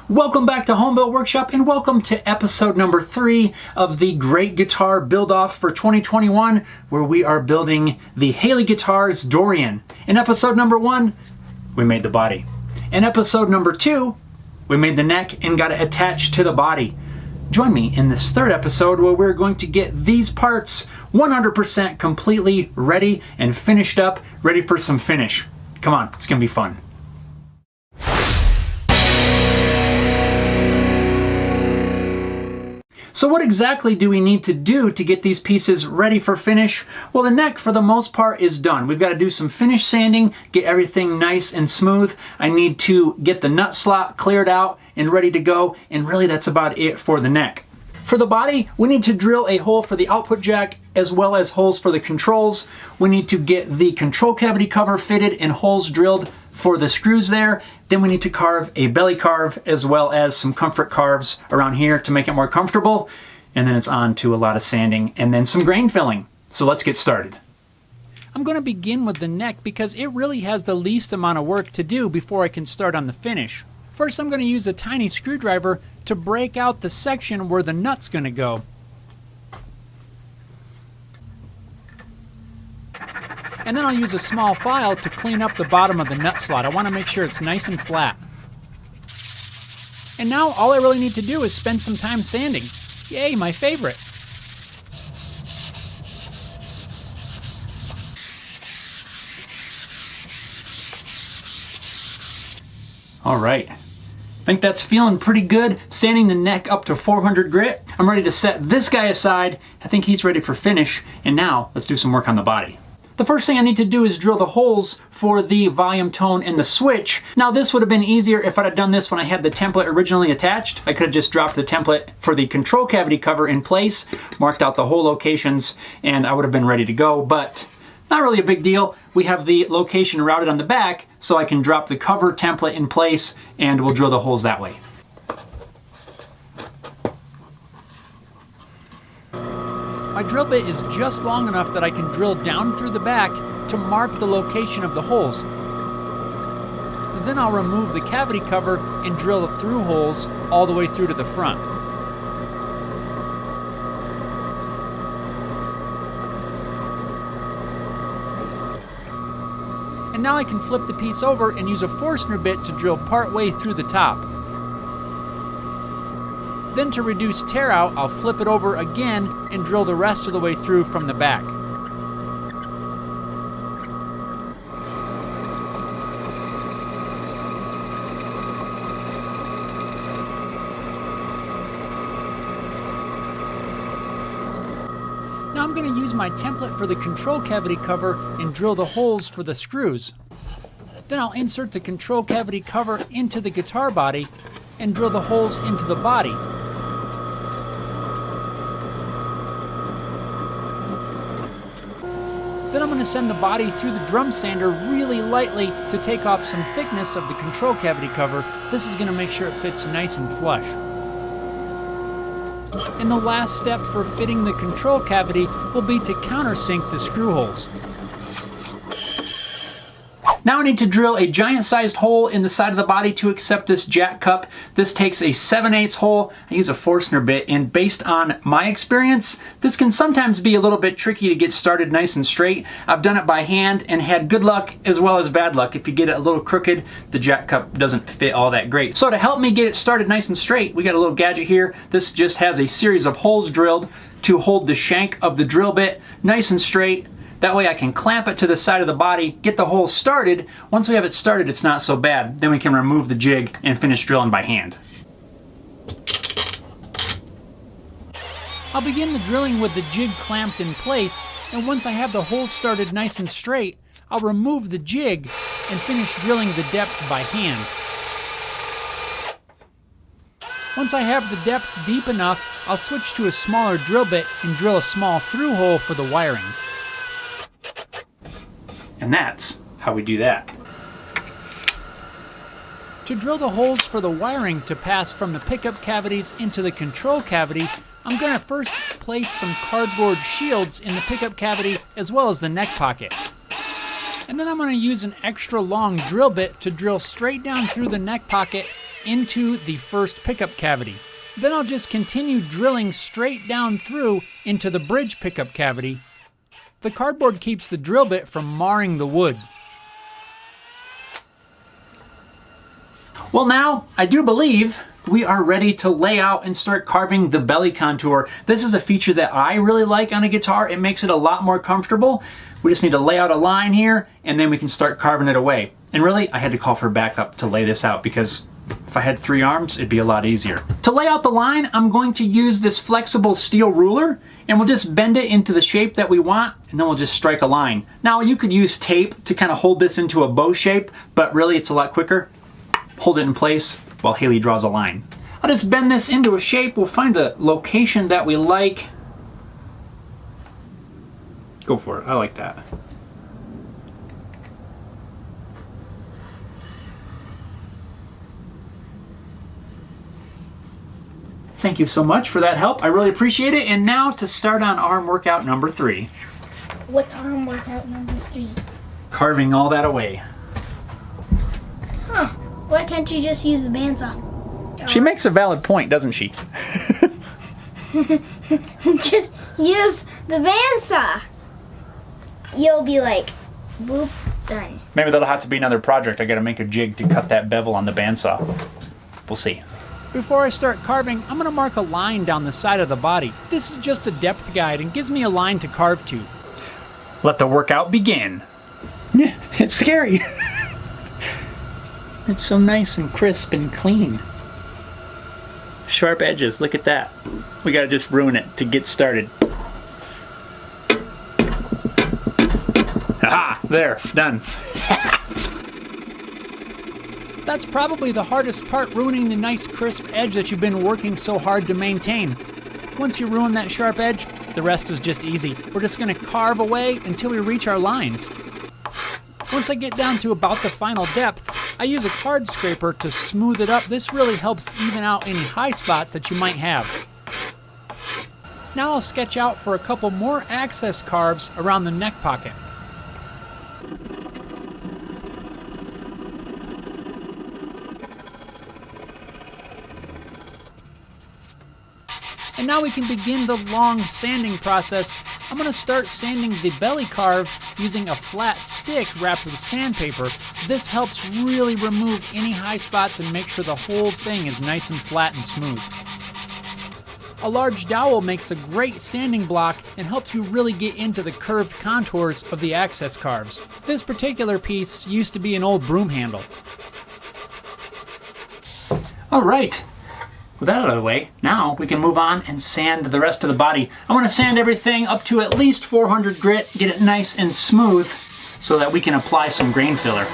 Welcome back to Home Built Workshop and welcome to episode number 3 of the Great Guitar Build-Off for 2021, where we are building the Haley Guitars Dorian. In episode number 1, we made the body. In episode number 2, we made the neck and got it attached to the body. Join me in this third episode where we're going to get these parts 100% completely ready and finished up, ready for some finish. Come on, it's gonna be fun. So what exactly do we need to do to get these pieces ready for finish? Well, the neck for the most part is done. We've got to do some finish sanding, get everything nice and smooth. I need to get the nut slot cleared out and ready to go, and really that's about it for the neck. For the body, we need to drill a hole for the output jack as well as holes for the controls. We need to get the control cavity cover fitted and holes drilled for the screws there. Then we need to carve a belly carve as well as some comfort carves around here to make it more comfortable. And then it's on to a lot of sanding and then some grain filling. So let's get started. I'm going to begin with the neck because it really has the least amount of work to do before I can start on the finish. First, I'm going to use a tiny screwdriver to break out the section where the nut's going to go. And then I'll use a small file to clean up the bottom of the nut slot. I want to make sure it's nice and flat. And now all I really need to do is spend some time sanding. Yay, my favorite. All right. I think that's feeling pretty good. Sanding the neck up to 400 grit. I'm ready to set this guy aside. I think he's ready for finish. And now let's do some work on the body. The first thing I need to do is drill the holes for the volume tone and the switch. Now this would have been easier if I'd have done this when I had the template originally attached. I could have just dropped the template for the control cavity cover in place, marked out the hole locations, and I would have been ready to go, but not really a big deal. We have the location routed on the back, so I can drop the cover template in place and we'll drill the holes that way. My drill bit is just long enough that I can drill down through the back to mark the location of the holes. Then I'll remove the cavity cover and drill the through holes all the way through to the front. And now I can flip the piece over and use a Forstner bit to drill part way through the top. Then to reduce tear out, I'll flip it over again and drill the rest of the way through from the back. Now I'm going to use my template for the control cavity cover and drill the holes for the screws. Then I'll insert the control cavity cover into the guitar body and drill the holes into the body. Then I'm going to send the body through the drum sander really lightly to take off some thickness of the control cavity cover. This is going to make sure it fits nice and flush. And the last step for fitting the control cavity will be to countersink the screw holes. Now I need to drill a giant-sized hole in the side of the body to accept this jack cup. This takes a 7/8 hole. I use a Forstner bit, and based on my experience, this can sometimes be a little bit tricky to get started nice and straight. I've done it by hand and had good luck as well as bad luck. If you get it a little crooked, the jack cup doesn't fit all that great. So to help me get it started nice and straight, we got a little gadget here. This just has a series of holes drilled to hold the shank of the drill bit nice and straight. That way I can clamp it to the side of the body, get the hole started. Once we have it started, it's not so bad. Then we can remove the jig and finish drilling by hand. I'll begin the drilling with the jig clamped in place, and once I have the hole started nice and straight, I'll remove the jig and finish drilling the depth by hand. Once I have the depth deep enough, I'll switch to a smaller drill bit and drill a small through hole for the wiring. And that's how we do that. To drill the holes for the wiring to pass from the pickup cavities into the control cavity, I'm going to first place some cardboard shields in the pickup cavity as well as the neck pocket. And then I'm going to use an extra long drill bit to drill straight down through the neck pocket into the first pickup cavity. Then I'll just continue drilling straight down through into the bridge pickup cavity. The cardboard keeps the drill bit from marring the wood. Well, now I do believe we are ready to lay out and start carving the belly contour. This is a feature that I really like on a guitar. It makes it a lot more comfortable. We just need to lay out a line here and then we can start carving it away. And really, I had to call for backup to lay this out because if I had 3 arms, it'd be a lot easier. To lay out the line, I'm going to use this flexible steel ruler and we'll just bend it into the shape that we want and then we'll just strike a line. Now you could use tape to kind of hold this into a bow shape, but really it's a lot quicker. Hold it in place while Haley draws a line. I'll just bend this into a shape. We'll find the location that we like. Go for it, I like that. Thank you so much for that help. I really appreciate it. And now to start on arm workout number 3. What's arm workout number 3? Carving all that away. Huh. Why can't you just use the bandsaw? She makes a valid point, doesn't she? Just use the bandsaw. You'll be like, boop, done. Maybe that'll have to be another project. I gotta make a jig to cut that bevel on the bandsaw. We'll see. Before I start carving, I'm gonna mark a line down the side of the body. This is just a depth guide and gives me a line to carve to. Let the workout begin. It's scary. It's so nice and crisp and clean. Sharp edges, look at that. We gotta just ruin it to get started. Aha, there, done. That's probably the hardest part, ruining the nice crisp edge that you've been working so hard to maintain. Once you ruin that sharp edge, the rest is just easy. We're just gonna carve away until we reach our lines. Once I get down to about the final depth, I use a card scraper to smooth it up. This really helps even out any high spots that you might have. Now I'll sketch out for a couple more access carves around the neck pocket. And now we can begin the long sanding process. I'm going to start sanding the belly carve using a flat stick wrapped with sandpaper. This helps really remove any high spots and make sure the whole thing is nice and flat and smooth. A large dowel makes a great sanding block and helps you really get into the curved contours of the access carves. This particular piece used to be an old broom handle. All right. With that out of the way, now we can move on and sand the rest of the body. I want to sand everything up to at least 400 grit, get it nice and smooth so that we can apply some grain filler.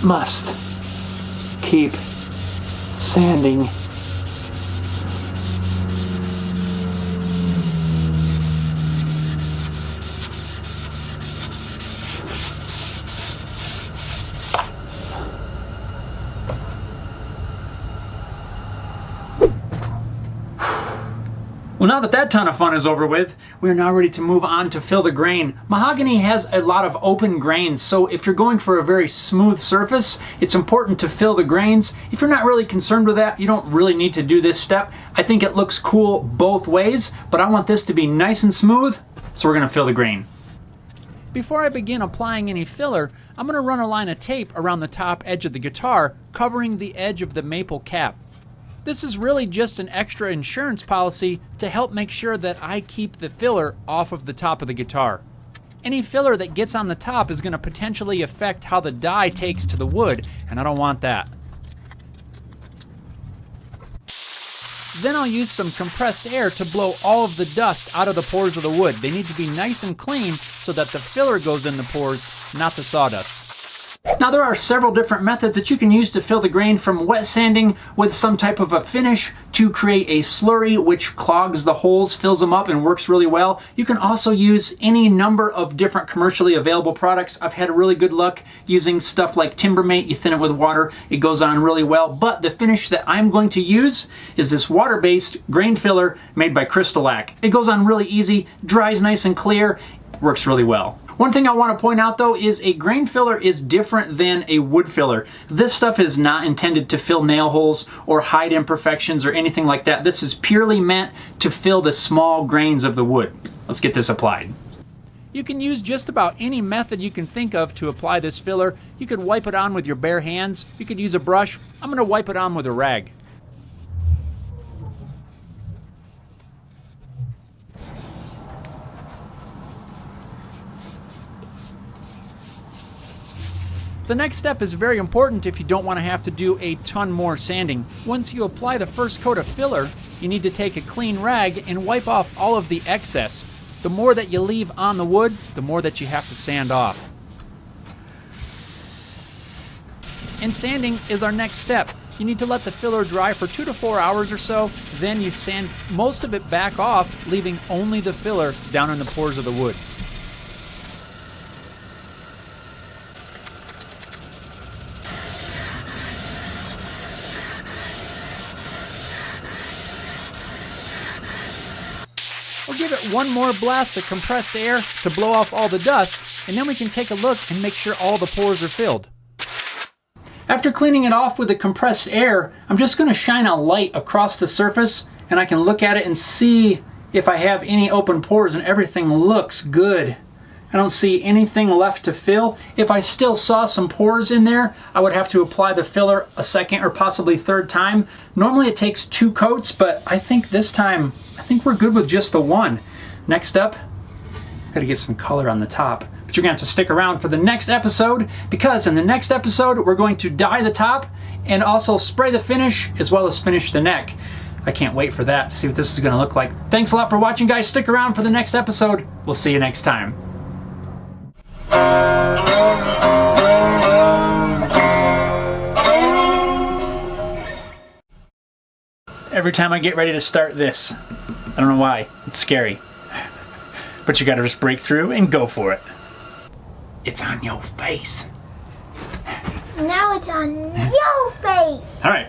Must keep sanding. Well, now that that ton of fun is over with, we are now ready to move on to fill the grain. Mahogany has a lot of open grains, so if you're going for a very smooth surface, it's important to fill the grains. If you're not really concerned with that, you don't really need to do this step. I think it looks cool both ways, but I want this to be nice and smooth, so we're gonna fill the grain. Before I begin applying any filler, I'm gonna run a line of tape around the top edge of the guitar, covering the edge of the maple cap. This is really just an extra insurance policy to help make sure that I keep the filler off of the top of the guitar. Any filler that gets on the top is going to potentially affect how the dye takes to the wood, and I don't want that. Then I'll use some compressed air to blow all of the dust out of the pores of the wood. They need to be nice and clean so that the filler goes in the pores, not the sawdust. Now there are several different methods that you can use to fill the grain, from wet sanding with some type of a finish to create a slurry which clogs the holes, fills them up, and works really well. You can also use any number of different commercially available products. I've had really good luck using stuff like Timbermate. You thin it with water, it goes on really well. But the finish that I'm going to use is this water-based grain filler made by Crystal-Lac. It goes on really easy, dries nice and clear, works really well. One thing I want to point out though is a grain filler is different than a wood filler. This stuff is not intended to fill nail holes or hide imperfections or anything like that. This is purely meant to fill the small grains of the wood. Let's get this applied. You can use just about any method you can think of to apply this filler. You could wipe it on with your bare hands. You could use a brush. I'm going to wipe it on with a rag. The next step is very important if you don't want to have to do a ton more sanding. Once you apply the first coat of filler, you need to take a clean rag and wipe off all of the excess. The more that you leave on the wood, the more that you have to sand off. And sanding is our next step. You need to let the filler dry for 2 to 4 hours or so, then you sand most of it back off, leaving only the filler down in the pores of the wood. We'll give it one more blast of compressed air to blow off all the dust, and then we can take a look and make sure all the pores are filled. After cleaning it off with the compressed air, I'm just going to shine a light across the surface, and I can look at it and see if I have any open pores, and everything looks good. I don't see anything left to fill. If I still saw some pores in there, I would have to apply the filler a second or possibly third time. Normally it takes 2 coats, but I think this time, I think we're good with just the one. Next up, gotta get some color on the top. But you're gonna have to stick around for the next episode, because in the next episode, we're going to dye the top and also spray the finish as well as finish the neck. I can't wait for that, to see what this is gonna look like. Thanks a lot for watching, guys. Stick around for the next episode. We'll see you next time. Every time I get ready to start this, I don't know why, it's scary. But you gotta just break through and go for it. It's on your face. Now it's on your face. All right.